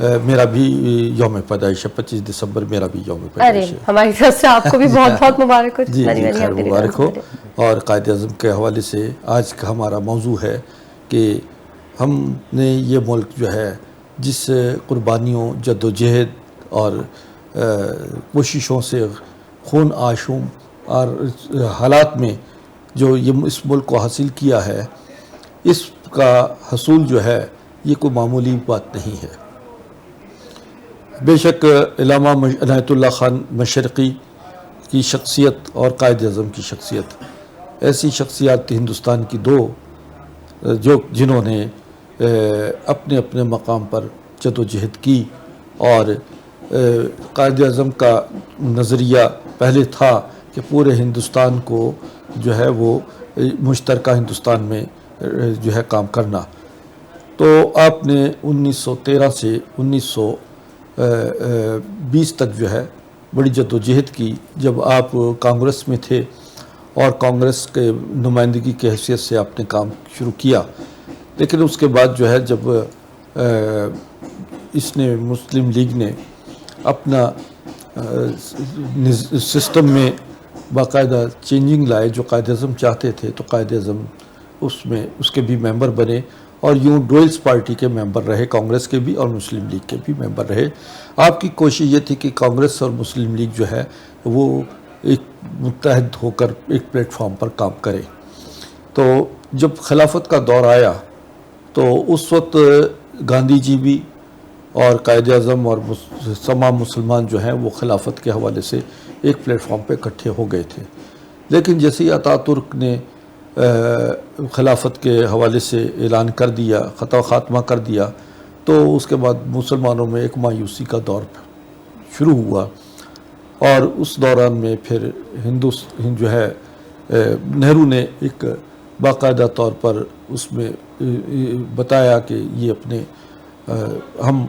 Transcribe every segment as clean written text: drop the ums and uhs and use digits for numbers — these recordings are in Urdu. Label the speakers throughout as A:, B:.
A: میرا بھی یوم پیدائش ہے، 25 دسمبر میرا بھی یوم
B: ارے
A: پیدائش ہے.
B: ہماری طرف سے آپ کو بھی بہت بہت مبارک ہو.
A: جی جی خیر مبارک ہو. اور قائد اعظم کے حوالے سے آج کا ہمارا موضوع ہے کہ ہم نے یہ ملک جو ہے جس قربانیوں، جد و جہد اور کوششوں سے خون آشوم اور حالات میں جو یہ اس ملک کو حاصل کیا ہے، اس کا حصول جو ہے یہ کوئی معمولی بات نہیں ہے. بے شک علامہ عنایت اللہ خان مشرقی کی شخصیت اور قائد اعظم کی شخصیت ایسی شخصیات ہندوستان کی دو جنہوں نے اپنے اپنے مقام پر جد و جہد کی. اور قائد اعظم کا نظریہ پہلے تھا کہ پورے ہندوستان کو جو ہے وہ مشترکہ ہندوستان میں جو ہے کام کرنا. تو آپ نے 1913 سے 1920 تک جو ہے بڑی جد و جہد کی. جب آپ کانگریس میں تھے اور کانگریس کے نمائندگی کی حیثیت سے آپ نے کام شروع کیا، لیکن اس کے بعد جو ہے جب اس نے مسلم لیگ نے اپنا سسٹم میں باقاعدہ چینجنگ لائے جو قائد اعظم چاہتے تھے، تو قائد اعظم اس کے بھی ممبر بنے اور یوں ڈوئلز پارٹی کے ممبر رہے، کانگریس کے بھی اور مسلم لیگ کے بھی ممبر رہے. آپ کی کوشش یہ تھی کہ کانگریس اور مسلم لیگ جو ہے وہ ایک متحد ہو کر ایک پلیٹ فارم پر کام کرے. تو جب خلافت کا دور آیا تو اس وقت گاندھی جی بھی اور قائد اعظم اور تمام مسلمان جو ہیں وہ خلافت کے حوالے سے ایک پلیٹ فارم پہ اکٹھے ہو گئے تھے. لیکن جیسے ہی اتا ترک نے خلافت کے حوالے سے اعلان کر دیا، خاتمہ کر دیا، تو اس کے بعد مسلمانوں میں ایک مایوسی کا دور شروع ہوا. اور اس دوران میں پھر جو ہے نہرو نے ایک باقاعدہ طور پر اس میں بتایا کہ یہ اپنے ہم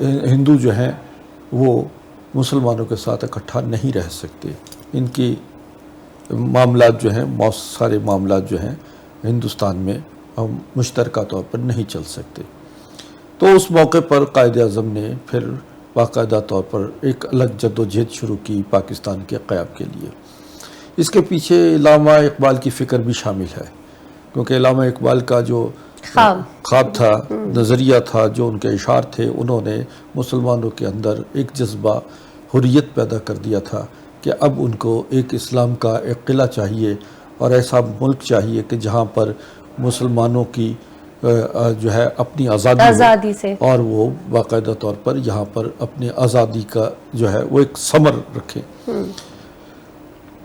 A: ہندو جو ہیں وہ مسلمانوں کے ساتھ اکٹھا نہیں رہ سکتے، ان کی معاملات جو ہیں سارے معاملات جو ہیں ہندوستان میں ہم مشترکہ طور پر نہیں چل سکتے. تو اس موقع پر قائد اعظم نے پھر باقاعدہ طور پر ایک الگ جد و جہد شروع کی پاکستان کے قیام کے لیے. اس کے پیچھے علامہ اقبال کی فکر بھی شامل ہے، کیونکہ علامہ اقبال کا جو خواب تھا، نظریہ تھا، جو ان کے اشعار تھے، انہوں نے مسلمانوں کے اندر ایک جذبہ حریت پیدا کر دیا تھا کہ اب ان کو ایک اسلام کا ایک قلعہ چاہیے اور ایسا ملک چاہیے کہ جہاں پر مسلمانوں کی جو ہے اپنی آزادی سے اور وہ باقاعدہ طور پر یہاں پر اپنی آزادی کا جو ہے وہ ایک ثمر رکھیں.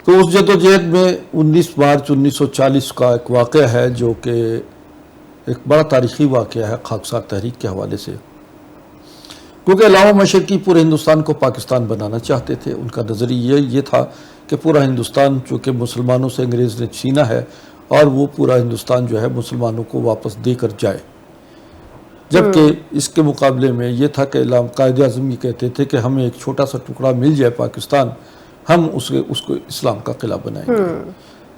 A: تو اس جد و جہد میں 19 مارچ 1940 کا ایک واقعہ ہے جو کہ ایک بڑا تاریخی واقعہ ہے خاکسار تحریک کے حوالے سے، کیونکہ علامہ مشرقی پورے ہندوستان کو پاکستان بنانا چاہتے تھے. ان کا نظریہ یہ تھا کہ پورا ہندوستان چونکہ مسلمانوں سے انگریز نے چھینا ہے اور وہ پورا ہندوستان جو ہے مسلمانوں کو واپس دے کر جائے. جبکہ اس کے مقابلے میں یہ تھا کہ قائد اعظم یہ کہتے تھے کہ ہمیں ایک چھوٹا سا ٹکڑا مل جائے پاکستان، ہم اس کو اسلام کا قلعہ بنائیں گے.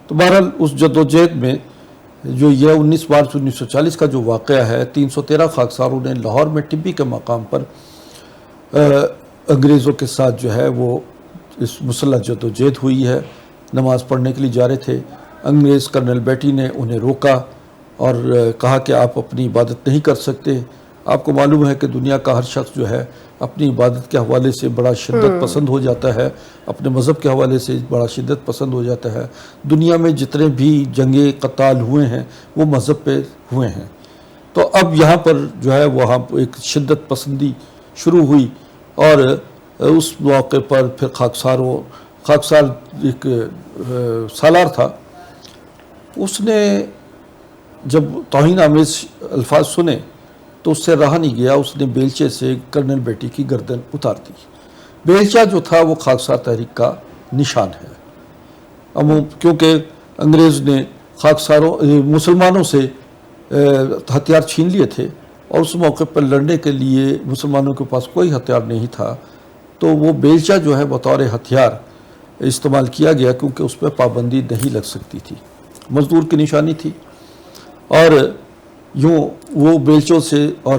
A: تو بہرحال اس جد و جہد میں جو یہ 19 مارچ 1940 کا جو واقعہ ہے، 313 خاکساروں نے لاہور میں ٹبی کے مقام پر انگریزوں کے ساتھ جو ہے وہ اس مسلح جد و جہد ہوئی ہے. نماز پڑھنے کے لیے جا رہے تھے، انگریز کرنل بیٹی نے انہیں روکا اور کہا کہ آپ اپنی عبادت نہیں کر سکتے. آپ کو معلوم ہے کہ دنیا کا ہر شخص جو ہے اپنی عبادت کے حوالے سے بڑا شدت پسند ہو جاتا ہے، اپنے مذہب کے حوالے سے بڑا شدت پسند ہو جاتا ہے. دنیا میں جتنے بھی جنگیں قتال ہوئے ہیں وہ مذہب پہ ہوئے ہیں. تو اب یہاں پر جو ہے وہاں ایک شدت پسندی شروع ہوئی اور اس موقع پر پھر خاکسار ایک سالار تھا، اس نے جب توہین آمیز الفاظ سنے تو اس سے رہا نہیں گیا، اس نے بیلچے سے کرنل بیٹی کی گردن اتار دی. بیلچہ جو تھا وہ خاکسار تحریک کا نشان ہے، کیونکہ انگریز نے مسلمانوں سے ہتھیار چھین لیے تھے اور اس موقع پر لڑنے کے لیے مسلمانوں کے پاس کوئی ہتھیار نہیں تھا. تو وہ بیلچہ جو ہے بطور ہتھیار استعمال کیا گیا، کیونکہ اس پہ پابندی نہیں لگ سکتی تھی، مزدور کی نشانی تھی. اور یوں وہ بیلچوں سے اور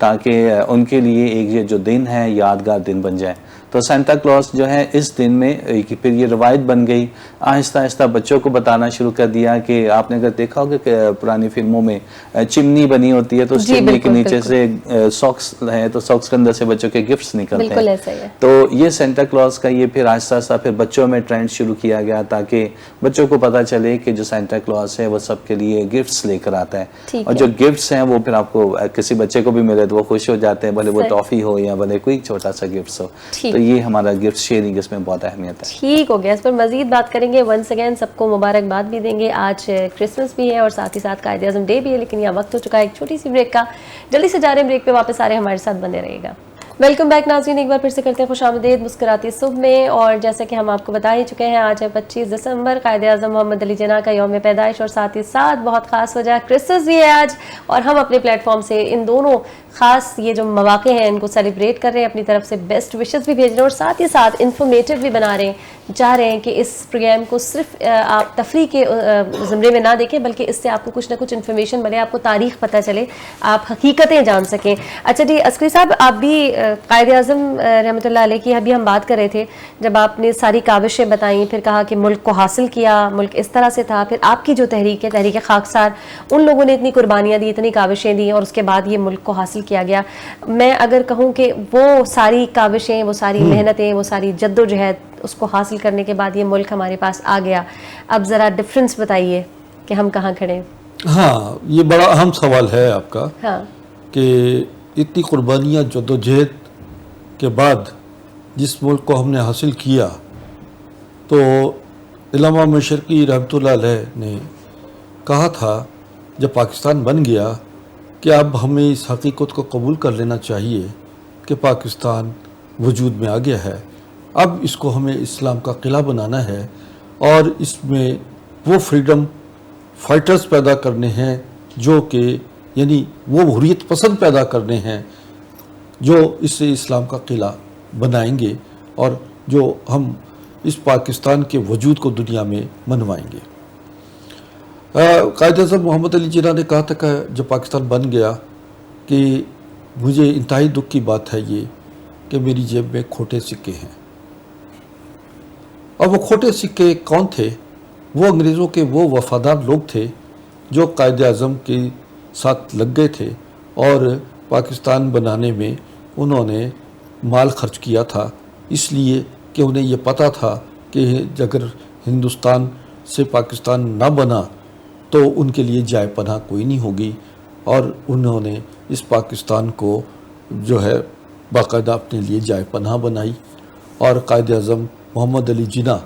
C: تاکہ ان کے لیے ایک یہ جو دن ہے یادگار دن بن جائے. تو سینٹا کلوز جو ہے اس دن میں پھر یہ روایت بن گئی. آہستہ آہستہ بچوں کو بتانا شروع کر دیا کہ آپ نے اگر دیکھا ہوگا کہ پرانی فلموں میں چمنی بنی ہوتی ہے تو اس چمنی کے نیچے سے ساکس ہے تو ساکس کے اندر سے بچوں کے گفٹس نکلتے ہیں. تو یہ سینٹا کلوز کا یہ پھر آہستہ آہستہ پھر بچوں میں ٹرینڈ شروع کیا گیا تاکہ بچوں کو پتا چلے کہ جو سینٹا کلوز ہے وہ سب کے لیے گفٹس لے کر آتا ہے. اور جو گفٹس ہیں وہ پھر آپ کو کسی بچے کو بھی ملے تو وہ خوش ہو جاتے ہیں, بھلے وہ ٹافی ہو یا بھلے کوئی چھوٹا سا گفٹس ہو. تو یہ ہمارا گفٹ شیئرنگ اس میں بہت اہمیت ہے.
B: ٹھیک ہو گیا, اس پر مزید بات کریں گے. ونس اگین سب کو مبارکباد بھی دیں گے. آج کرسمس بھی ہے اور ساتھ ہی ساتھ قائد اعظم ڈے بھی ہے, لیکن یہ وقت ہو چکا ہے ایک چھوٹی سی بریک کا. جلدی سے جا رہے ہیں بریک پہ, واپس آ رہے ہیں, ہمارے ساتھ بنے رہیے گا. ویلکم بیک ناظرین, ایک بار پھر سے کرتے ہیں خوش آمدید مسکراتی صبح میں. اور جیسا کہ ہم آپ کو بتا ہی چکے ہیں, آج ہے 25 دسمبر, قائد اعظم محمد علی جناح کا یوم پیدائش, اور ساتھ ہی ساتھ بہت خاص وجہ کرسمس بھی ہے آج. اور ہم اپنے پلیٹ فارم سے ان دونوں خاص یہ جو مواقع ہیں ان کو سیلیبریٹ کر رہے ہیں, اپنی طرف سے بیسٹ وشز بھی بھیج رہے ہیں, اور ساتھ ہی ساتھ انفارمیٹیو بھی بنا رہے ہیں. چاہ رہے ہیں کہ اس پروگرام کو صرف آپ تفریح کے زمرے میں نہ دیکھیں, بلکہ اس سے آپ کو کچھ نہ کچھ انفارمیشن ملے, آپ کو تاریخ پتہ چلے, آپ حقیقتیں جان سکیں. اچھا جی عسکری صاحب, آپ بھی قائد اعظم رحمۃ اللہ علیہ کی ابھی ہم بات کر رہے تھے, جب آپ نے ساری کاوشیں بتائیں, پھر کہا کہ ملک کو حاصل کیا, ملک اس طرح سے تھا, پھر آپ کی جو تحریک ہے تحریک خاکسار, ان لوگوں نے اتنی قربانیاں دی, اتنی کاوشیں دی, اور اس کے بعد یہ ملک کو حاصل کیا گیا. میں اگر کہوں کہ وہ ساری کاوشیں, وہ ساری محنتیں, وہ ساری جد و جہد, اس کو حاصل کرنے کے بعد یہ ملک ہمارے پاس آ گیا. اب ذرا ڈفرینس بتائیے کہ ہم کہاں کھڑے ہیں.
A: ہاں, یہ بڑا اہم سوال ہے آپ کا.
B: ہاں,
A: کہ اتنی قربانیاں جد و جہد کے بعد جس ملک کو ہم نے حاصل کیا, تو علامہ مشرقی رحمۃ اللہ علیہ نے کہا تھا جب پاکستان بن گیا کہ اب ہمیں اس حقیقت کو قبول کر لینا چاہیے کہ پاکستان وجود میں آ گیا ہے, اب اس کو ہمیں اسلام کا قلعہ بنانا ہے, اور اس میں وہ فریڈم فائٹرز پیدا کرنے ہیں جو کہ یعنی وہ حریت پسند پیدا کرنے ہیں جو اس سے اسلام کا قلعہ بنائیں گے, اور جو ہم اس پاکستان کے وجود کو دنیا میں منوائیں گے. قائد اعظم محمد علی جناح نے کہا تھا کہ جب پاکستان بن گیا کہ مجھے انتہائی دکھ کی بات ہے یہ کہ میری جیب میں کھوٹے سکے ہیں. اور وہ کھوٹے سکے کون تھے؟ وہ انگریزوں کے وہ وفادار لوگ تھے جو قائد اعظم کے ساتھ لگ گئے تھے, اور پاکستان بنانے میں انہوں نے مال خرچ کیا تھا, اس لیے کہ انہیں یہ پتہ تھا کہ اگر ہندوستان سے پاکستان نہ بنا تو ان کے لیے جائے پناہ کوئی نہیں ہوگی, اور انہوں نے اس پاکستان کو جو ہے باقاعدہ اپنے لیے جائے پناہ بنائی. اور قائد اعظم محمد علی جناح,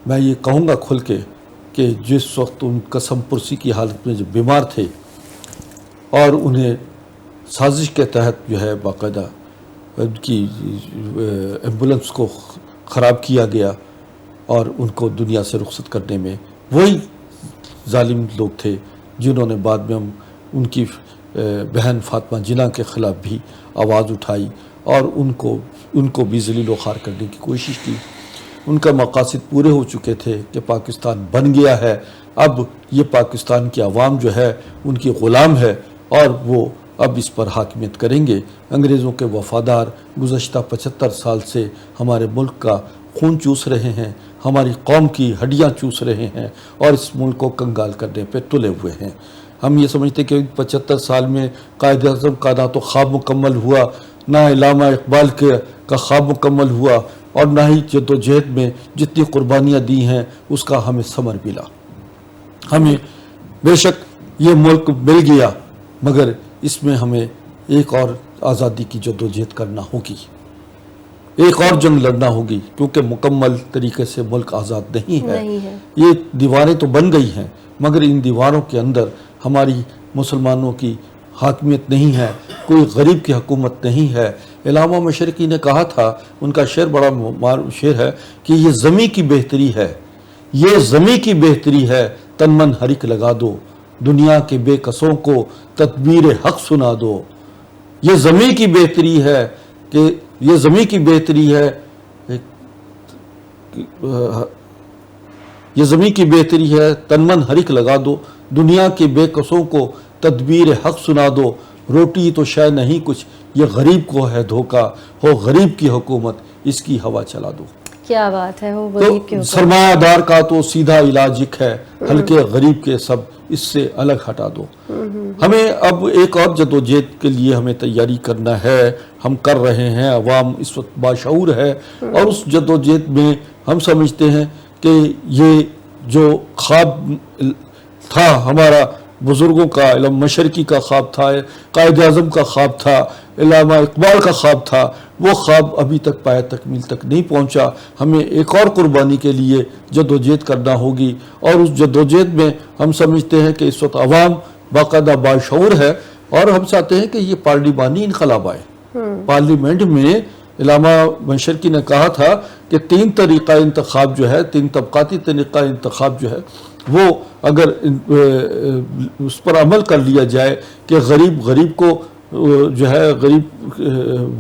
A: میں یہ کہوں گا کھل کے کہ جس وقت ان قسم پرسی کی حالت میں جو بیمار تھے, اور انہیں سازش کے تحت جو ہے باقاعدہ ان کی ایمبولنس کو خراب کیا گیا, اور ان کو دنیا سے رخصت کرنے میں وہی ظالم لوگ تھے جنہوں نے بعد میں ان کی بہن فاطمہ جناح کے خلاف بھی آواز اٹھائی, اور ان کو بھی ذلیل و خوار کرنے کی کوشش کی. ان کا مقاصد پورے ہو چکے تھے کہ پاکستان بن گیا ہے, اب یہ پاکستان کی عوام جو ہے ان کی غلام ہے, اور وہ اب اس پر حاکمیت کریں گے. انگریزوں کے وفادار گزشتہ 75 سال سے ہمارے ملک کا خون چوس رہے ہیں, ہماری قوم کی ہڈیاں چوس رہے ہیں, اور اس ملک کو کنگال کرنے پہ تلے ہوئے ہیں. ہم یہ سمجھتے کہ 75 سال میں قائد اعظم کا نہ تو خواب مکمل ہوا, نہ علامہ اقبال کا خواب مکمل ہوا, اور نہ ہی جد و جہد میں جتنی قربانیاں دی ہیں اس کا ہمیں ثمر ملا. ہمیں بے شک یہ ملک مل گیا, مگر اس میں ہمیں ایک اور آزادی کی جد و جہد کرنا ہوگی, ایک اور جنگ لڑنا ہوگی, کیونکہ مکمل طریقے سے ملک آزاد نہیں ہے. یہ دیواریں تو بن گئی ہیں, مگر ان دیواروں کے اندر ہماری مسلمانوں کی حاکمیت نہیں ہے, کوئی غریب کی حکومت نہیں ہے. علامہ مشرقی نے کہا تھا, ان کا شعر بڑا شعر ہے کہ یہ زمیں کی بہتری ہے, یہ زمیں کی بہتری ہے, تن من حرک لگا دو, دنیا کے بے کسوں کو تدبیر حق سنا دو. یہ زمیں کی بہتری ہے کہ یہ زمیں کی بہتری ہے, یہ زمیں کی بہتری ہے, تن من حرک لگا دو, دنیا کے بے کسوں کو تدبیر حق سنا دو. روٹی تو شے نہیں کچھ، یہ غریب کو ہے دھوکا، ہو غریب کی حکومت اس کی ہوا چلا دو.
B: کیا بات ہے، وہ غریب کے
A: تو
B: اوپر.
A: سرمایہ دار کا تو سیدھا علاج ایک ہے، ہلکے غریب کے سب اس سے الگ ہٹا دو. ہمیں اب ایک اور جدوجہد کے لیے ہمیں تیاری کرنا ہے، ہم کر رہے ہیں، عوام اس وقت باشعور ہے، اور اس جدوجہد میں ہم سمجھتے ہیں کہ یہ جو خواب تھا ہمارا بزرگوں کا، علم مشرقی کا خواب تھا، قائد اعظم کا خواب تھا، علامہ اقبال کا خواب تھا، وہ خواب ابھی تک پایہ تکمیل تک نہیں پہنچا. ہمیں ایک اور قربانی کے لیے جدوجہد کرنا ہوگی، اور اس جدوجہد میں ہم سمجھتے ہیں کہ اس وقت عوام باقاعدہ باشعور ہے، اور ہم چاہتے ہیں کہ یہ پارلیمانی انقلاب آئے. پارلیمنٹ میں علامہ مشرقی نے کہا تھا کہ 3 طریقہ انتخاب جو ہے، 3 طبقاتی طریقہ انتخاب جو ہے، وہ اگر اس پر عمل کر لیا جائے کہ غریب کو جو ہے غریب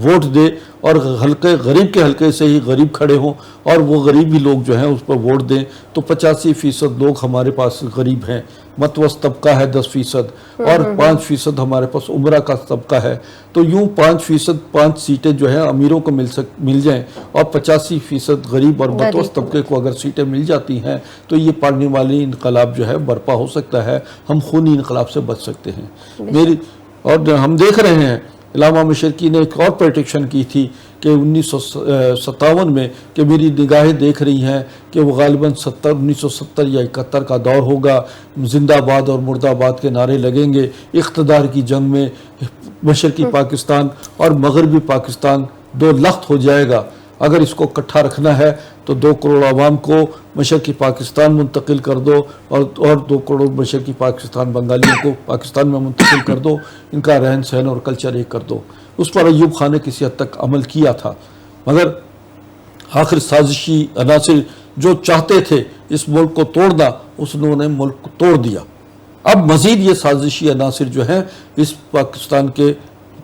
A: ووٹ دے، اور غریب کے حلقے سے ہی غریب کھڑے ہوں، اور وہ غریب ہی لوگ جو ہیں اس پر ووٹ دیں، تو 85% لوگ ہمارے پاس غریب ہیں. متوسط طبقہ ہے 10%، اور 5% ہمارے پاس عمرہ کا طبقہ ہے. تو یوں 5% 5 سیٹیں جو ہیں امیروں کو مل جائیں، اور 85% غریب اور متوسط طبقے کو اگر سیٹیں مل جاتی ہیں، تو یہ پارلیمانی انقلاب جو ہے برپا ہو سکتا ہے، ہم خونی انقلاب سے بچ سکتے ہیں. اور ہم دیکھ رہے ہیں علامہ مشرقی نے ایک اور پریڈکشن کی تھی کہ 1957 میں، کہ میری نگاہیں دیکھ رہی ہیں کہ وہ غالباً 1970 یا 71 کا دور ہوگا، زندہ آباد اور مردہ آباد کے نعرے لگیں گے، اقتدار کی جنگ میں مشرقی پاکستان اور مغربی پاکستان 2 لخت ہو جائے گا. اگر اس کو اکٹھا رکھنا ہے تو 2 کروڑ عوام کو مشرقی پاکستان منتقل کر دو، اور 2 کروڑ مشرقی پاکستان بنگالیوں کو پاکستان میں منتقل کر دو، ان کا رہن سہن اور کلچر ایک کر دو. اس پر ایوب خان نے کسی حد تک عمل کیا تھا، مگر آخر سازشی عناصر جو چاہتے تھے اس ملک کو توڑنا، انہوں نے ملک کو توڑ دیا. اب مزید یہ سازشی عناصر جو ہیں اس پاکستان کے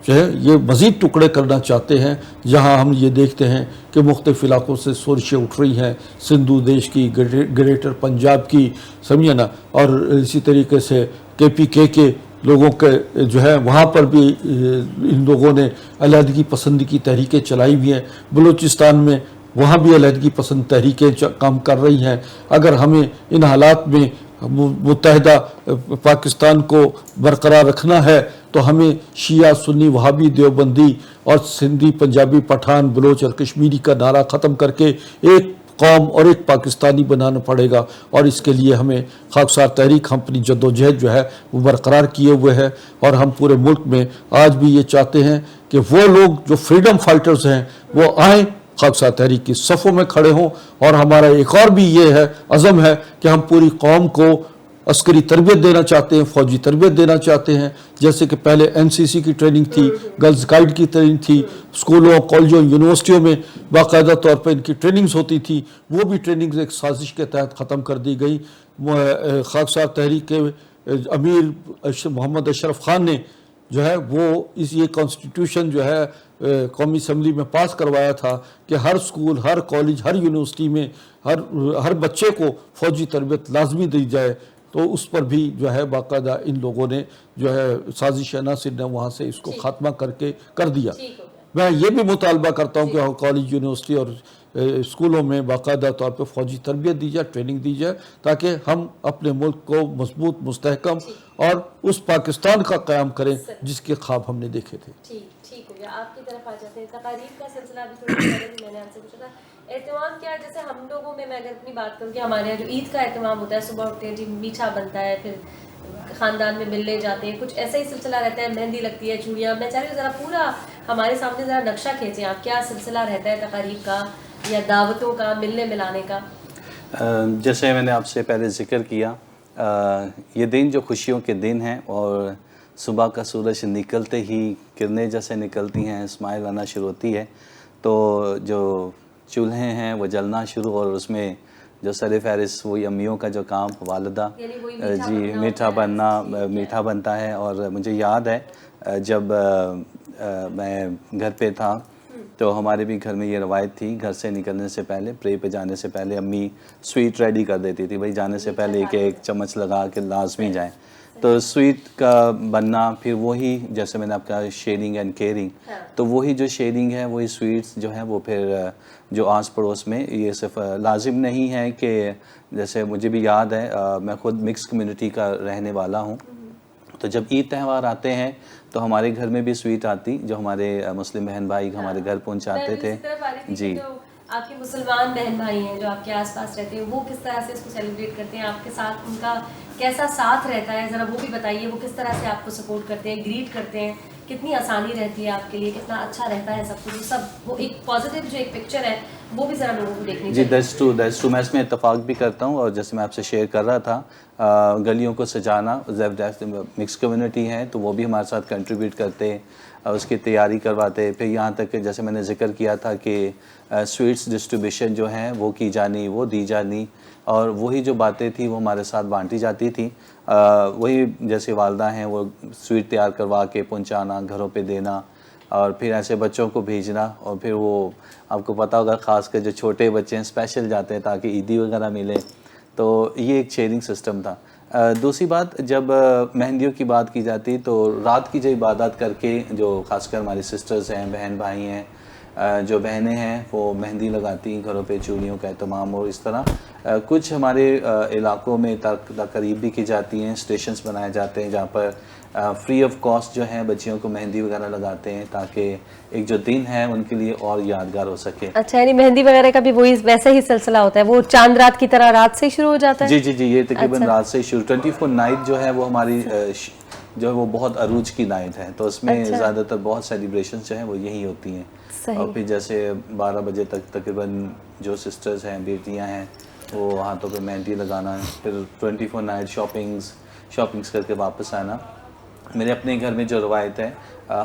A: جو ہے یہ مزید ٹکڑے کرنا چاہتے ہیں، جہاں ہم یہ دیکھتے ہیں کہ مختلف علاقوں سے سورشیں اٹھ رہی ہیں، سندھو دیش کی، گریٹر پنجاب کی، سمجھے نا، اور اسی طریقے سے KPK کے لوگوں کے جو ہے وہاں پر بھی ان لوگوں نے علیحدگی پسند کی تحریکیں چلائی ہوئی ہیں. بلوچستان میں وہاں بھی علیحدگی پسند تحریکیں کام کر رہی ہیں. اگر ہمیں ان حالات میں متحدہ پاکستان کو برقرار رکھنا ہے تو ہمیں شیعہ سنی وہابی دیوبندی اور سندھی پنجابی پٹھان بلوچ اور کشمیری کا نعرہ ختم کر کے ایک قوم اور ایک پاکستانی بنانا پڑے گا. اور اس کے لیے ہمیں خاکسار تحریک ہم اپنی جدوجہد جو ہے وہ برقرار کیے ہوئے ہے، اور ہم پورے ملک میں آج بھی یہ چاہتے ہیں کہ وہ لوگ جو فریڈم فائٹرز ہیں وہ آئیں، خاکسار تحریک کی صفوں میں کھڑے ہوں. اور ہمارا ایک اور بھی یہ ہے عزم ہے کہ ہم پوری قوم کو عسکری تربیت دینا چاہتے ہیں، فوجی تربیت دینا چاہتے ہیں، جیسے کہ پہلے NCC کی ٹریننگ تھی، گرلز گائیڈ کی ٹریننگ تھی، اسکولوں کالجوں یونیورسٹیوں میں باقاعدہ طور پر ان کی ٹریننگز ہوتی تھی. وہ بھی ٹریننگز ایک سازش کے تحت ختم کر دی گئی. خاکسار تحریک کے امیر محمد اشرف خان نے جو ہے وہ یہ کانسٹیٹیوشن جو ہے قومی اسمبلی میں پاس کروایا تھا کہ ہر اسکول، ہر کالج، ہر یونیورسٹی میں ہر بچے کو فوجی تربیت لازمی دی جائے. تو اس پر بھی جو ہے باقاعدہ ان لوگوں نے جو ہے سازش عناصر نے وہاں سے اس کو خاتمہ کر دیا. میں یہ بھی مطالبہ کرتا ہوں کہ کالج، یونیورسٹی اور اسکولوں میں باقاعدہ طور پہ فوجی تربیت دی جائے، ٹریننگ دی جائے، تاکہ ہم اپنے ملک کو مضبوط، مستحکم اور اس پاکستان کا قیام کریں جس کے خواب ہم نے دیکھے تھے.
B: ٹھیک ہو گیا. آپ کی طرف آ جاتے ہیں. تقاریب کا سلسلہ بھی تھوڑا پہلے بھی میں نے آپ سے پوچھا تھا. اہتمام کیا، جیسے ہم لوگوں میں اگر اپنی بات کروں کہ ہمارے یہاں جو عید کا اہتمام ہوتا ہے، صبح اٹھتے ہیں جی میٹھا بنتا ہے، پھر خاندان میں ملنے جاتے ہیں، کچھ ایسا ہی سلسلہ رہتا ہے، مہندی لگتی ہے، چوڑیاں. میں چاہ رہی ہوں ذرا پورا ہمارے سامنے ذرا نقشہ کھینچیں آپ، کیا سلسلہ رہتا ہے تقاریب کا یا دعوتوں کا، ملنے ملانے کا؟
C: جیسے میں نے آپ سے پہلے ذکر کیا، یہ دن جو خوشیوں کے دن ہیں، اور صبح کا سورج نکلتے ہی کرنیں جیسے نکلتی ہیں، اسمائل آنا شروع ہوتی ہے، تو جو چولہے ہیں وہ جلنا شروع، اور اس میں جو سر فہرست وہی امیوں کا جو کام، والدہ جی میٹھا بنتا ہے. اور مجھے یاد ہے جب میں گھر پہ تھا تو ہمارے بھی گھر میں یہ روایت تھی، گھر سے نکلنے سے پہلے، پرے پہ جانے سے پہلے امی سویٹ ریڈی کر دیتی تھی، بھائی جانے سے پہلے ایک چمچ لگا کے لازمی جائیں. تو سویٹ کا بننا، پھر وہی جیسے میں نے آپ کہا شیئرنگ اینڈ کیئرنگ، تو وہی جو شیئرنگ ہے، وہی سویٹس جو ہیں وہ پھر جو آس پڑوس میں، یہ صرف لازم نہیں ہے کہ جیسے مجھے بھی یاد ہے، میں خود مکس کمیونٹی کا رہنے والا ہوں، تو جب عید تہوار آتے ہیں تو ہمارے گھر میں بھی سویٹ آتی جو ہمارے مسلم بہن بھائی ہمارے گھر پہنچاتے تھے. جی،
B: آپ کے مسلمان بہن بھائی ہیں جو آپ کے آس پاس رہتے ہیں، وہ کس طرح سے اس کو سیلیبریٹ کرتے ہیں آپ کے ساتھ؟ ان کا کیسا ساتھ رہتا ہے، ذرا وہ بھی بتائیے. وہ کس طرح سے آپ کو سپورٹ کرتے ہیں، گریٹ کرتے ہیں، کتنی آسانی رہتی ہے آپ کے لیے، کتنا اچھا رہتا ہے سب کچھ، سب وہ ایک پازیٹیو جو ایک پکچر ہے وہ بھی ذرا لوگوں کو دیکھنی
C: جی.
B: چاہیے.
C: That's true. میں اس میں اتفاق بھی کرتا ہوں، اور جیسے میں آپ سے شیئر کر رہا تھا، گلیوں کو سجانا، مکس کمیونٹی ہے تو وہ بھی ہمارے ساتھ کنٹریبیوٹ کرتے، اس کی تیاری کرواتے. پھر یہاں تک کہ جیسے میں نے ذکر کیا تھا کہ سویٹس ڈسٹریبیوشن جو ہیں وہ کی جانی، وہ دی جانی، اور وہی جو باتیں تھیں وہ ہمارے ساتھ بانٹی جاتی تھیں. وہی جیسے والدہ ہیں وہ سویٹ تیار کروا کے پہنچانا، گھروں پہ دینا، اور پھر ایسے بچوں کو بھیجنا، اور پھر وہ آپ کو پتہ ہوگا خاص کر جو چھوٹے بچے ہیں اسپیشل جاتے ہیں تاکہ عیدی وغیرہ ملے. تو یہ ایک شیئرنگ سسٹم تھا. دوسری بات، جب مہندیوں کی بات کی جاتی تو رات کی جو عبادت کر کے، جو خاص کر ہماری سسٹرز ہیں، بہن بھائی ہیں، جو بہنیں ہیں وہ مہندی لگاتی ہیں گھروں پہ، چوڑیوں کا اہتمام، اور اس طرح کچھ ہمارے علاقوں میں تقریب بھی کی جاتی ہیں، اسٹیشنز بنائے جاتے ہیں جہاں پر فری آف کاسٹ جو ہیں بچیوں کو مہندی وغیرہ لگاتے ہیں تاکہ ایک جو دن ہے ان کے لیے اور یادگار ہو سکے.
B: اچھا، یعنی مہندی وغیرہ کا بھی وہی ویسا ہی سلسلہ ہوتا ہے، وہ چاند رات کی طرح رات سے شروع ہو جاتا ہے؟
C: جی جی جی. یہ تقریباً رات سے شروع 24 نائٹ جو ہے وہ ہماری جو ہے وہ بہت عروج کی نائٹ ہے، تو اس میں زیادہ تر بہت سیلیبریشنز جو ہیں وہ یہی ہوتی ہیں. اور پھر جیسے 12 بجے تک تقریباً جو سسٹرز ہیں، بیٹیاں ہیں، وہ ہاتھوں پہ مہندی لگانا، پھر 24 نائٹ شاپنگز کر کے واپس آنا. میرے اپنے گھر میں جو روایت ہے،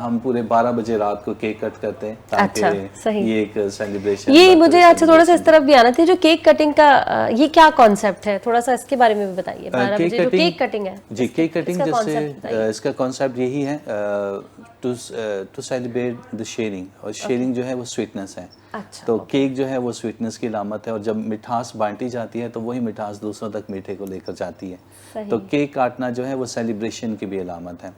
C: ہم پورے 12 بجے رات کو کیک کٹ کرتے ہیں تاکہ یہ ایک سیلیبریشن.
B: یہ مجھے اچھا تھوڑا سا اس طرف بھی آنا تھی، جو کیک کٹنگ کا یہ کیا کانسیپٹ ہے، تھوڑا سا اس کے بارے میں بھی بتائیے. 12 بجے جو کیک کٹنگ ہے،
C: جی کیک کٹنگ جیسے اس کا کانسیپٹ یہی ہے ٹو سیلیبریٹ دا شیئرنگ، اور شیئرنگ جو ہے وہ سویٹنس ہے. تو کیک جو ہے وہ سویٹنس کی علامت ہے، اور جب مٹھاس بانٹی جاتی ہے تو وہی مٹھاس دوسروں تک میٹھے کو لے کر جاتی ہے. تو کیک کاٹنا جو ہے وہ سیلیبریشن کی بھی علامت ہے.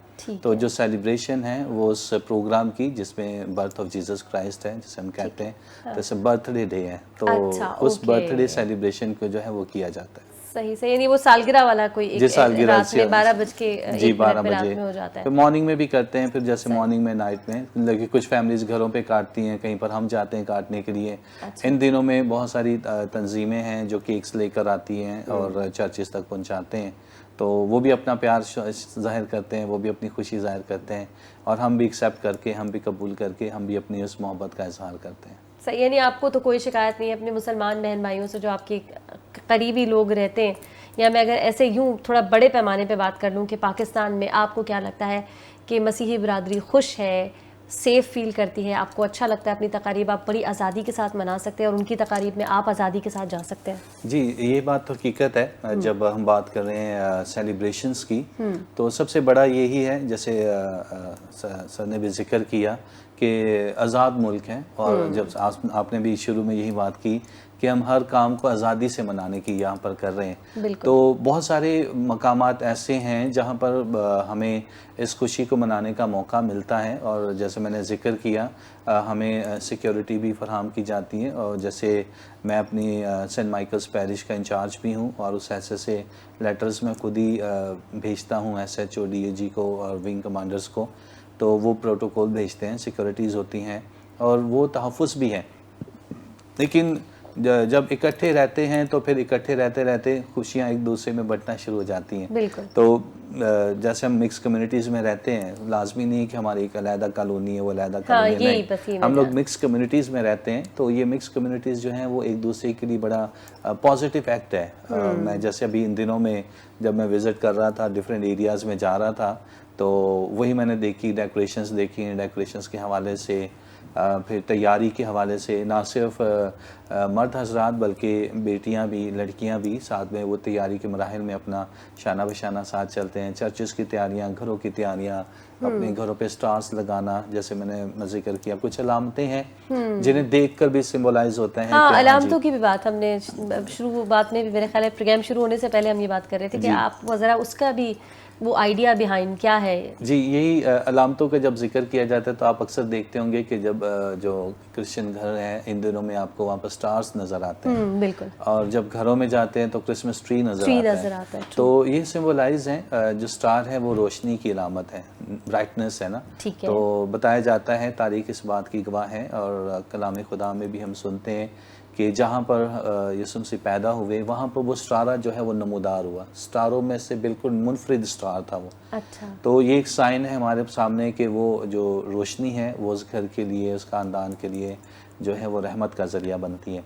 C: تو جو سیلیبریشن ہے وہ اس پروگرام کی، جس میں برتھ آف جیسس کرائسٹ ہے جسے ہم کہتے ہیں، جیسے برتھ ڈے ہے، تو اس برتھ ڈے سیلیبریشن کو جو ہے وہ کیا جاتا ہے.
B: صحیح سے، یعنی وہ سالگرہ والا کوئی ایک رات میں 12 بج کے
C: 12 بجے ہو جاتا ہے. پھر مارننگ میں بھی کرتے ہیں، پھر جیسے مارننگ میں، نائٹ میں، لیکن کچھ فیملیز گھروں پہ کاٹتی ہیں، کہیں پر ہم جاتے ہیں کاٹنے کے لیے. ان دنوں میں بہت ساری تنظیمیں ہیں جو کیکس لے کر آتی ہیں اور چرچز تک پہنچاتے ہیں، تو وہ بھی اپنا پیار ظاہر کرتے ہیں، وہ بھی اپنی خوشی ظاہر کرتے ہیں، اور ہم بھی ایکسیپٹ کر کے، ہم بھی قبول کر کے، ہم بھی اپنی اس محبت کا اظہار کرتے ہیں.
B: صحیح، یعنی آپ کو تو کوئی شکایت نہیں ہے اپنے مسلمان بہن بھائیوں سے جو آپ کے قریبی لوگ رہتے ہیں؟ یا میں اگر ایسے یوں تھوڑا بڑے پیمانے پہ بات کر لوں کہ پاکستان میں آپ کو کیا لگتا ہے کہ مسیحی برادری خوش ہے، سیف فیل کرتی ہے، آپ کو اچھا لگتا ہے اپنی تقاریب آپ بڑی آزادی کے ساتھ منا سکتے ہیں اور ان کی تقاریب میں آپ آزادی کے ساتھ جا سکتے ہیں؟
C: جی، یہ بات تو حقیقت ہے. جب ہم بات کر رہے ہیں سیلیبریشنز کی، تو سب سے بڑا یہی ہے، جیسے سر نے بھی ذکر کیا کہ آزاد ملک ہے، اور جب آپ نے بھی شروع میں یہی بات کی کہ ہم ہر کام کو آزادی سے منانے کی یہاں پر کر رہے ہیں. تو بہت سارے مقامات ایسے ہیں جہاں پر ہمیں اس خوشی کو منانے کا موقع ملتا ہے، اور جیسے میں نے ذکر کیا ہمیں سیکیورٹی بھی فراہم کی جاتی ہے. اور جیسے میں اپنی سینٹ مائیکلز پیرش کا انچارج بھی ہوں، اور اس حیثیت سے لیٹرز میں خود ہی بھیجتا ہوں SHO DAG کو اور ونگ کمانڈرز کو، تو وہ پروٹوکول بھیجتے ہیں، سیکیورٹیز ہوتی ہیں اور وہ تحفظ بھی ہے. لیکن جب اکٹھے رہتے ہیں تو پھر اکٹھے رہتے رہتے خوشیاں ایک دوسرے میں بٹنا شروع ہو جاتی ہیں. تو جیسے ہم مکس کمیونٹیز میں رہتے ہیں، لازمی نہیں کہ ہماری ایک علیحدہ کالونی ہے، وہ علیحدہ کالونی نہیں، ہم لوگ مکس کمیونٹیز میں رہتے ہیں. تو یہ مکس کمیونٹیز جو ہیں وہ ایک دوسرے کے لیے بڑا پازیٹیو ایکٹ ہے. میں جیسے ابھی ان دنوں میں جب میں وزٹ کر رہا تھا، ڈفرینٹ ایریاز میں جا رہا تھا، تو وہی میں نے دیکھی، ڈیکوریشنز دیکھی، ڈیکوریشنز کے حوالے سے، پھر تیاری کے حوالے سے، نہ صرف مرد حضرات بلکہ بیٹیاں بھی لڑکیاں بھی ساتھ میں وہ تیاری کے مراحل میں اپنا شانہ بشانہ ساتھ چلتے ہیں. چرچز کی تیاریاں, گھروں کی تیاریاں, اپنے گھروں پہ سٹارز لگانا, جیسے میں نے ذکر کیا, کچھ علامتیں ہیں جنہیں دیکھ کر بھی سمبولائز ہوتا ہے.
B: ہاں, علامتوں کی بھی بات ہم نے بات میں بھی, میرے خیال ہے پروگرام شروع ہونے سے پہلے ہم یہ بات کر رہے تھے کہ آپ ذرا اس کا بھی وہ آئیڈیا بیہائنڈ کیا ہے.
C: جی, یہی علامتوں کا جب ذکر کیا جاتا ہے تو آپ اکثر دیکھتے ہوں گے کہ جب جو کرسچن گھر ہیں ان دنوں میں آپ کو وہاں پر سٹارز نظر آتے ہیں,
B: بالکل,
C: اور جب گھروں میں جاتے ہیں تو کرسمس ٹری نظر آتا ہے. تو یہ سمبولائز ہیں, جو سٹار ہے وہ روشنی کی علامت ہے, برائٹنس ہے نا. تو بتایا جاتا ہے, تاریخ اس بات کی گواہ ہے, اور کلام خدا میں بھی ہم سنتے ہیں کہ جہاں پر یسوع مسیح پیدا ہوئے وہاں پر وہ ستارہ جو ہے وہ نمودار ہوا. ستاروں میں سے بالکل منفرد سٹار تھا وہ.
B: اچھا,
C: تو یہ ایک سائن ہے ہمارے سامنے کہ وہ جو روشنی ہے وہ اس گھر کے لیے, اس خاندان کے لیے جو ہے وہ رحمت کا ذریعہ بنتی ہے.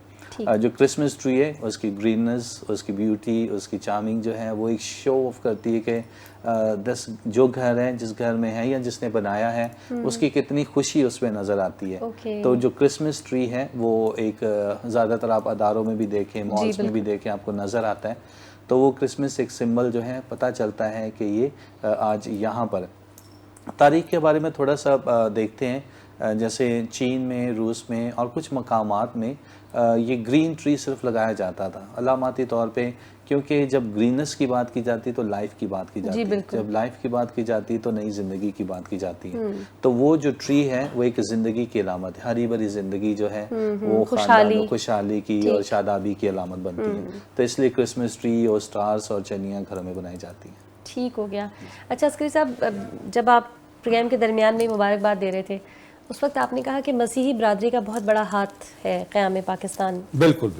C: جو کرسمس ٹری ہے اس کی گریننس, اس کی بیوٹی, اس کی چارمنگ جو ہے وہ ایک شو آف کرتی ہے کہ جو گھر ہے, جس گھر میں ہے یا جس نے بنایا ہے, اس کی کتنی خوشی اس میں نظر آتی ہے. تو جو کرسمس ٹری ہے وہ ایک زیادہ تر آپ اداروں میں بھی دیکھیں, مالز میں بھی دیکھیں, آپ کو نظر آتا ہے. تو وہ کرسمس ایک سمبل جو ہے, پتہ چلتا ہے کہ یہ آج یہاں پر. تاریخ کے بارے میں تھوڑا سا دیکھتے ہیں. جیسے چین میں, روس میں اور کچھ مقامات میں یہ گرین ٹری صرف لگایا جاتا تھا علاماتی طور پہ, کیونکہ جب گریننس کی بات کی جاتی تو لائف کی بات کی جاتی ہے, جب لائف کی بات کی جاتی تو نئی زندگی کی بات کی جاتی ہے. تو وہ جو ٹری ہے وہ ایک زندگی کی علامت ہے, ہری بھری زندگی جو ہے وہ خاندانوں, خوشحالی کی اور شادابی کی علامت بنتی ہے. تو اس لیے کرسمس ٹری اور سٹارز اور چنیاں گھروں میں بنائی جاتی ہیں.
B: ٹھیک ہو گیا. اچھا عسکری صاحب, جب آپ پروگرام کے درمیان میں مبارکباد دے رہے تھے اس وقت آپ نے کہا کہ مسیحی برادری کا بہت بڑا ہاتھ ہے قیام پاکستان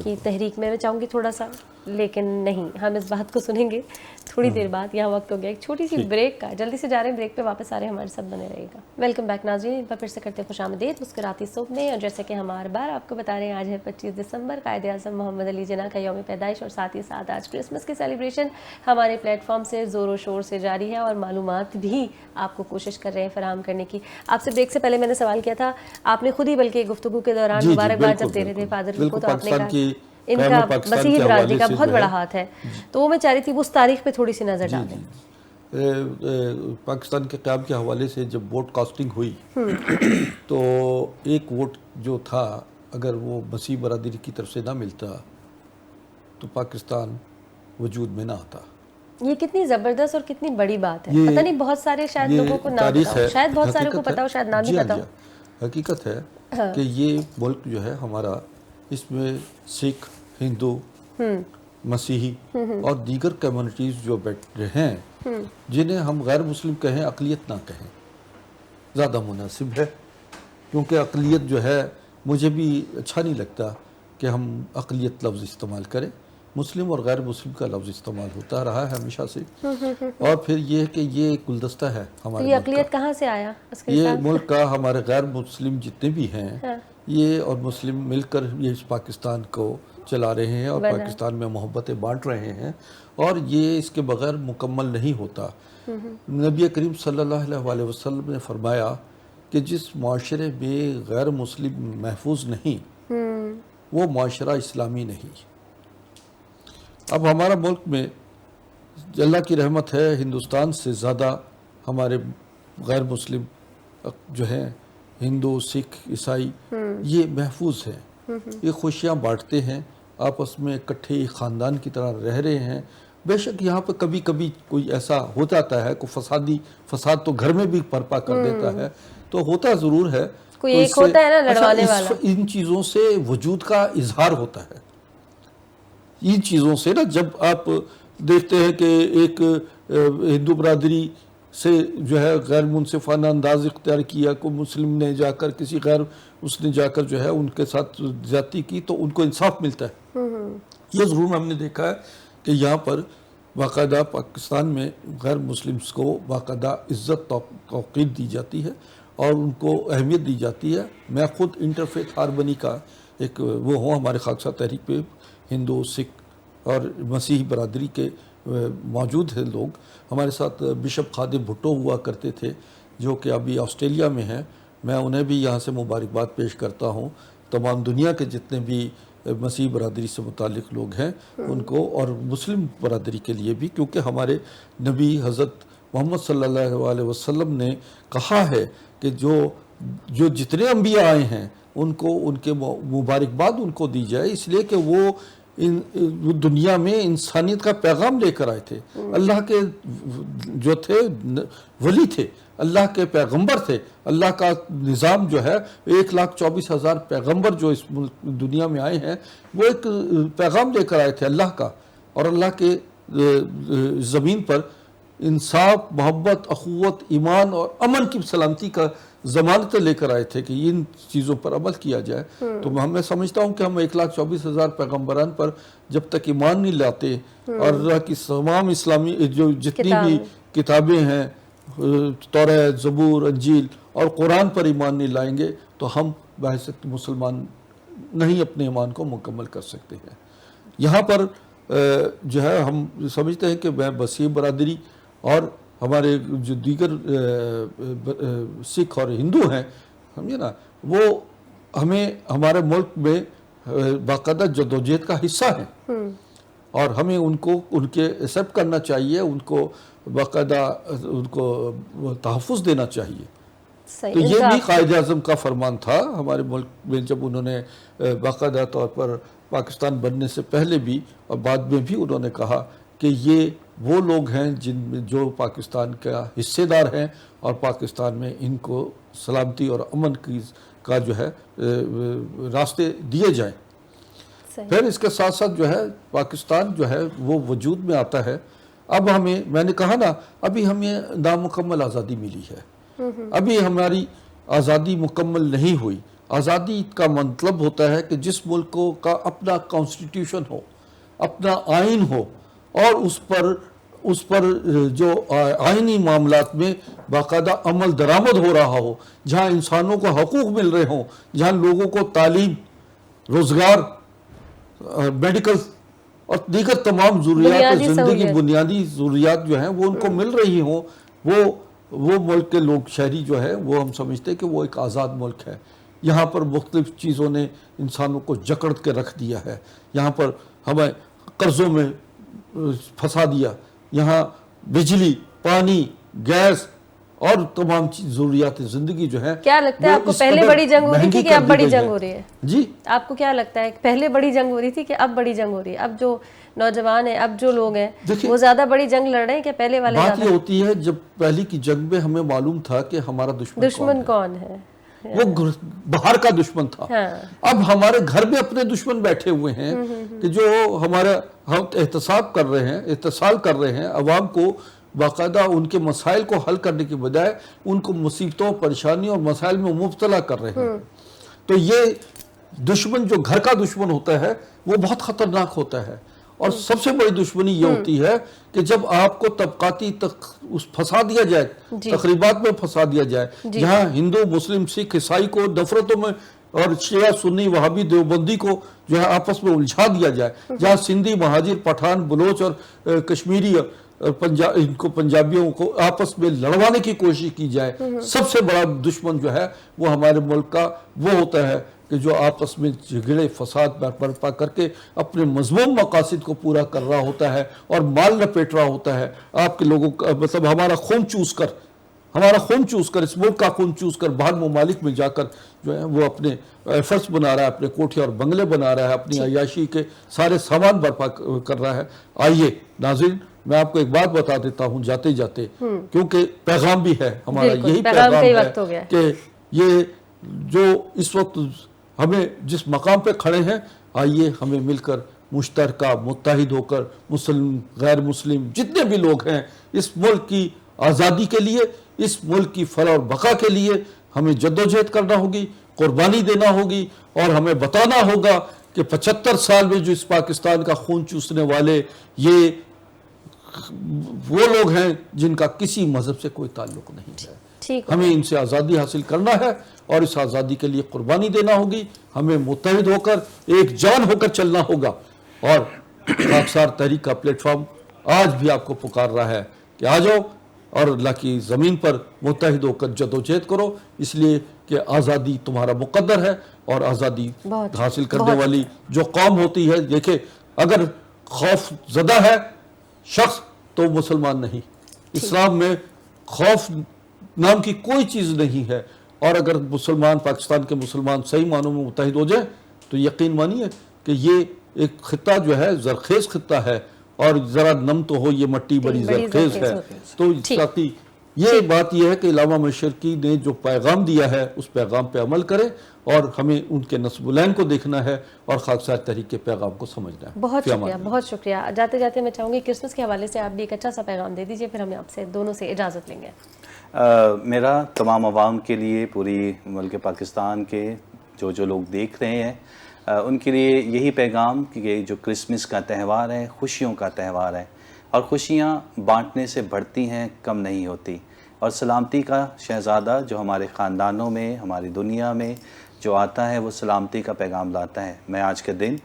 B: کی تحریک میں. میں چاہوں گی تھوڑا سا, لیکن نہیں, ہم اس بات کو سنیں گے تھوڑی دیر بعد. یہاں وقت ہو گیا ایک چھوٹی سی بریک کا, جلدی سے جا رہے ہیں بریک پہ, واپس آ رہے ہیں, ہمارے ساتھ بنے رہے گا. ویلکم بیک ناظرین, ایک بار پھر سے کرتے ہیں خوش آمدید مسکراتی صبح میں. اور جیسے کہ ہم ہر بار آپ کو بتا رہے ہیں, آج ہے 25 دسمبر, قائد اعظم محمد علی جناح کا یوم پیدائش, اور ساتھ ہی ساتھ آج کرسمس کی سیلیبریشن ہمارے پلیٹ فارم سے زور و شور سے جاری ہے, اور معلومات بھی آپ کو کوشش کر رہے ہیں فراہم کرنے کی. آپ سے بریک سے پہلے میں نے سوال کیا تھا, آپ نے خود ہی بلکہ گفتگو کے دوران مبارکباد جب دے رہے تھے فادر کو, تو آپ نے کہا ان کا مسیحی برادری کا بہت بڑا ہاتھ ہے. تو وہ میں چاہ رہی تھی وہ اس تاریخ پہ تھوڑی سی نظر ڈالیں.
A: پاکستان کے قیام کے حوالے سے جب ووٹ کاسٹنگ ہوئی تو ایک ووٹ جو تھا اگر وہ مسیحی برادری کی طرف سے نہ ملتا تو پاکستان وجود میں نہ آتا.
B: یہ کتنی زبردست اور کتنی بڑی بات ہے. پتہ نہیں بہت سارے شاید لوگوں کو نہ پتا ہو, شاید بہت سارے کو پتا ہو, شاید نہ بھی پتا ہو.
A: حقیقت ہے کہ یہ ملک جو ہے ہمارا, اس میں سکھ, ہندو, مسیحی اور دیگر کمیونٹیز جو بیٹھے ہیں, جنہیں ہم غیر مسلم کہیں, اقلیت نہ کہیں, زیادہ مناسب ہے. کیونکہ اقلیت جو ہے, مجھے بھی اچھا نہیں لگتا کہ ہم اقلیت لفظ استعمال کریں. مسلم اور غیر مسلم کا لفظ استعمال ہوتا رہا ہے ہمیشہ سے. اور پھر یہ ہے کہ یہ ایک گلدستہ ہے ہمارے
B: یہ اقلیت کہاں سے آیا,
A: یہ ملک کا, ہمارے غیر مسلم جتنے بھی ہیں یہ اور مسلم مل کر یہ اس پاکستان کو چلا رہے ہیں, اور پاکستان میں محبتیں بانٹ رہے ہیں, اور یہ اس کے بغیر مکمل نہیں ہوتا. نبی کریم صلی اللہ علیہ وسلم نے فرمایا کہ جس معاشرے میں غیر مسلم محفوظ نہیں وہ معاشرہ اسلامی نہیں. اب ہمارا ملک میں اللہ کی رحمت ہے, ہندوستان سے زیادہ ہمارے غیر مسلم جو ہیں, ہندو, سکھ, عیسائی, یہ محفوظ ہیں, یہ خوشیاں بانٹتے ہیں, آپس میں اکٹھے خاندان کی طرح رہ رہے ہیں. بے شک یہاں پہ کبھی کبھی کوئی ایسا ہو جاتا ہے, کوئی فساد تو گھر میں بھی برپا کر دیتا ہے, تو ہوتا ضرور ہے,
B: کوئی ایک ہوتا ہے نا لڑوانے والا.
A: ان چیزوں سے وجود کا اظہار ہوتا ہے. ان چیزوں سے نا, جب آپ دیکھتے ہیں کہ ایک ہندو برادری سے جو ہے غیر منصفانہ انداز اختیار کیا, کو مسلم نے جا کر کسی غیر اس نے جا کر جو ہے ان کے ساتھ زیادتی کی, تو ان کو انصاف ملتا ہے. یہ ضرور ہم نے دیکھا ہے کہ یہاں پر باقاعدہ پاکستان میں غیر مسلمس کو باقاعدہ عزت توقیر دی جاتی ہے اور ان کو اہمیت دی جاتی ہے. میں خود انٹرفیتھ ہارمنی کا ایک وہ ہوں, ہمارے خاکسار تحریک پہ ہندو, سکھ اور مسیحی برادری کے موجود ہیں لوگ. ہمارے ساتھ بشپ خادم بھٹو ہوا کرتے تھے جو کہ ابھی آسٹریلیا میں ہیں. میں انہیں بھی یہاں سے مبارکباد پیش کرتا ہوں. تمام دنیا کے جتنے بھی مسیح برادری سے متعلق لوگ ہیں ان کو، اور مسلم برادری کے لیے بھی، کیونکہ ہمارے نبی حضرت محمد صلی اللہ علیہ وسلم نے کہا ہے کہ جو جتنے انبیاء آئے ہیں ان کو ان کے مبارکباد ان کو دی جائے، اس لیے کہ وہ دنیا میں انسانیت کا پیغام لے کر آئے تھے، اللہ کے جو تھے ولی تھے، اللہ کے پیغمبر تھے، اللہ کا نظام جو ہے 1,24,000 پیغمبر جو اس دنیا میں آئے ہیں وہ ایک پیغام لے کر آئے تھے اللہ کا، اور اللہ کے زمین پر انصاف، محبت، اخوت، ایمان اور امن کی سلامتی کا ضمانت لے کر آئے تھے کہ ان چیزوں پر عمل کیا جائے۔ تو میں سمجھتا ہوں کہ ہم 1,24,000 پیغمبران پر جب تک ایمان نہیں لاتے اور اللہ کی تمام اسلامی جو جتنی بھی کتابیں ہیں، توریت، زبور، انجیل اور قرآن پر ایمان نہیں لائیں گے تو ہم بحیثیت مسلمان نہیں اپنے ایمان کو مکمل کر سکتے ہیں۔ یہاں پر جو ہے ہم سمجھتے ہیں کہ میں مسیح برادری اور ہمارے جو دیگر سکھ اور ہندو ہیں، سمجھے نا، وہ ہمیں ہمارے ملک میں باقاعدہ جدوجہد کا حصہ ہیں، اور ہمیں ان کے ایکسیپٹ کرنا چاہیے، ان کو باقاعدہ ان کو تحفظ دینا چاہیے۔ تو یہ بھی قائد اعظم کا فرمان تھا ہمارے ملک میں، جب انہوں نے باقاعدہ طور پر پاکستان بننے سے پہلے بھی اور بعد میں بھی انہوں نے کہا کہ یہ وہ لوگ ہیں جو پاکستان کا حصے دار ہیں، اور پاکستان میں ان کو سلامتی اور امن کا جو ہے راستے دیے جائیں۔ پھر اس کے ساتھ ساتھ جو ہے پاکستان جو ہے وہ وجود میں آتا ہے۔ اب میں نے کہا نا، ابھی ہمیں نامکمل آزادی ملی ہے، ابھی ہماری آزادی مکمل نہیں ہوئی۔ آزادی کا مطلب ہوتا ہے کہ جس ملک کا اپنا کانسٹیٹیوشن ہو، اپنا آئین ہو، اور اس پر جو آئینی معاملات میں باقاعدہ عمل درآمد ہو رہا ہو، جہاں انسانوں کو حقوق مل رہے ہوں، جہاں لوگوں کو تعلیم، روزگار، میڈیکل اور دیگر تمام ضروریات زندگی، بنیادی ضروریات جو ہیں وہ ان کو مل رہی ہوں، وہ ملک کے لوگ، شہری جو ہے وہ ہم سمجھتے ہیں کہ وہ ایک آزاد ملک ہے۔ یہاں پر مختلف چیزوں نے انسانوں کو جکڑ کے رکھ دیا ہے، یہاں پر ہمیں قرضوں میں پھنسا دیا، یہاں بجلی، پانی، گیس اور تمام ضروریات زندگی جو ہے۔
B: کیا لگتا ہے آپ کو پہلے بڑی جنگ ہو رہی تھی کہ اب بڑی جنگ ہو رہی ہے؟
A: جی
B: آپ کو کیا لگتا ہے پہلے بڑی جنگ ہو رہی تھی کہ اب بڑی جنگ ہو رہی ہے؟ اب جو نوجوان ہیں، اب جو لوگ ہیں، وہ زیادہ بڑی جنگ لڑ رہے ہیں کہ پہلے والے؟
A: بات یہ ہوتی ہے جب پہلی کی جنگ میں ہمیں معلوم تھا کہ ہمارا دشمن کون ہے، وہ باہر کا دشمن تھا۔ اب ہمارے گھر میں اپنے دشمن بیٹھے ہوئے ہیں کہ جو ہم احتساب کر رہے ہیں، اتصال کر رہے ہیں عوام کو، باقاعدہ ان کے مسائل کو حل کرنے کی بجائے ان کو مصیبتوں، پریشانیوں اور مسائل میں مبتلا کر رہے ہیں۔ تو یہ دشمن جو گھر کا دشمن ہوتا ہے وہ بہت خطرناک ہوتا ہے، اور سب سے بڑی دشمنی یہ ہوتی ہے کہ جب آپ کو طبقاتی پھنسا دیا جائے، تقریبات میں پھنسا دیا جائے، جہاں ہندو، مسلم، سکھ، عیسائی کو نفرتوں میں، اور شیعہ، سنی، وہابی، دیوبندی کو جو ہے آپس میں الجھا دیا جائے، جہاں سندھی، مہاجر، پٹھان، بلوچ اور کشمیری ان کو پنجابیوں کو آپس میں لڑوانے کی کوشش کی جائے، سب سے بڑا دشمن جو ہے وہ ہمارے ملک کا وہ ہوتا ہے کہ جو آپس میں جھگڑے، فساد برپا کر کے اپنے مذموم مقاصد کو پورا کر رہا ہوتا ہے اور مال لپیٹ رہا ہوتا ہے۔ آپ کے لوگوں کا مطلب ہمارا خون چوس کر، اس ملک کا خون چوس کر باہر ممالک میں جا کر جو ہے وہ اپنے ایفرٹس بنا رہا ہے، اپنے کوٹھے اور بنگلے بنا رہا ہے، اپنی عیاشی کے سارے سامان برپا کر رہا ہے۔ آئیے ناظرین، میں آپ کو ایک بات بتا دیتا ہوں جاتے جاتے، کیونکہ پیغام بھی ہے ہمارا، یہی پیغام ہے کہ یہ جو اس وقت ہمیں جس مقام پہ کھڑے ہیں، آئیے ہمیں مل کر مشترکہ متحد ہو کر مسلم، غیر مسلم، جتنے بھی لوگ ہیں، اس ملک کی آزادی کے لیے، اس ملک کی فلاح اور بقا کے لیے ہمیں جدوجہد کرنا ہوگی، قربانی دینا ہوگی، اور ہمیں بتانا ہوگا کہ 75 سال میں جو اس پاکستان کا خون چوسنے والے یہ وہ لوگ ہیں جن کا کسی مذہب سے کوئی تعلق نہیں ہے۔ ہمیں ان سے آزادی حاصل کرنا ہے اور اس آزادی کے لیے قربانی دینا ہوگی، ہمیں متحد ہو کر ایک جان ہو کر چلنا ہوگا، اور خاکسار تحریک کا پلیٹ فارم آج بھی آپ کو پکار رہا ہے کہ آ جاؤ، اور اللہ کی زمین پر متحد ہو کر جدوجہد کرو، اس لیے کہ آزادی تمہارا مقدر ہے، اور آزادی حاصل کرنے والی جو قوم ہوتی ہے، دیکھیں اگر خوف زدہ ہے شخص تو مسلمان نہیں، اسلام میں خوف نام کی کوئی چیز نہیں ہے، اور اگر مسلمان پاکستان کے مسلمان صحیح معنوں میں متحد ہو جائیں تو یقین مانیے کہ یہ ایک خطہ جو ہے زرخیز خطہ ہے، اور ذرا نم تو ہو یہ مٹی بڑی زرخیز ہے۔ تو ساتھی یہ بات یہ ہے کہ علامہ مشرقی نے جو پیغام دیا ہے اس پیغام پہ عمل کریں، اور ہمیں ان کے نصب العین کو دیکھنا ہے اور خاکسار تحریک کے پیغام کو سمجھنا ہے۔
B: بہت شکریہ، بہت شکریہ۔ جاتے جاتے میں چاہوں گی کرسمس کے حوالے سے آپ بھی ایک اچھا سا پیغام دے دیجئے، پھر ہمیں آپ سے دونوں سے اجازت لیں گے۔
C: میرا تمام عوام کے لیے، پوری ملک پاکستان کے جو لوگ دیکھ رہے ہیں، ان کے لیے یہی پیغام کہ جو کرسمس کا تہوار ہے خوشیوں کا تہوار ہے، اور خوشیاں بانٹنے سے بڑھتی ہیں، کم نہیں ہوتی، اور سلامتی کا شہزادہ جو ہمارے خاندانوں میں، ہماری دنیا میں جو آتا ہے وہ سلامتی کا پیغام لاتا ہے۔ میں آج کے دن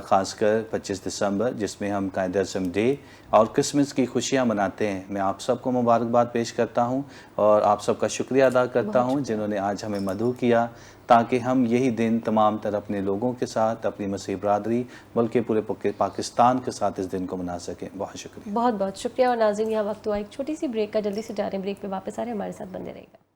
C: خاص کر 25 دسمبر جس میں ہم قائد اعظم ڈے اور کرسمس کی خوشیاں مناتے ہیں، میں آپ سب کو مبارکباد پیش کرتا ہوں، اور آپ سب کا شکریہ ادا کرتا ہوں جنہوں نے آج ہمیں مدعو کیا، تاکہ ہم یہی دن تمام تر اپنے لوگوں کے ساتھ، اپنی مسیح برادری، بلکہ پورے پاکستان کے ساتھ اس دن کو منا سکیں۔ بہت شکریہ،
B: بہت بہت شکریہ۔ اور ناظرین، یہاں وقت ہوا ایک چھوٹی سی بریک کا، جلدی سے جا رہے ہیں بریک پہ، واپس آ رہے ہیں، ہمارے ساتھ بنے رہے گا۔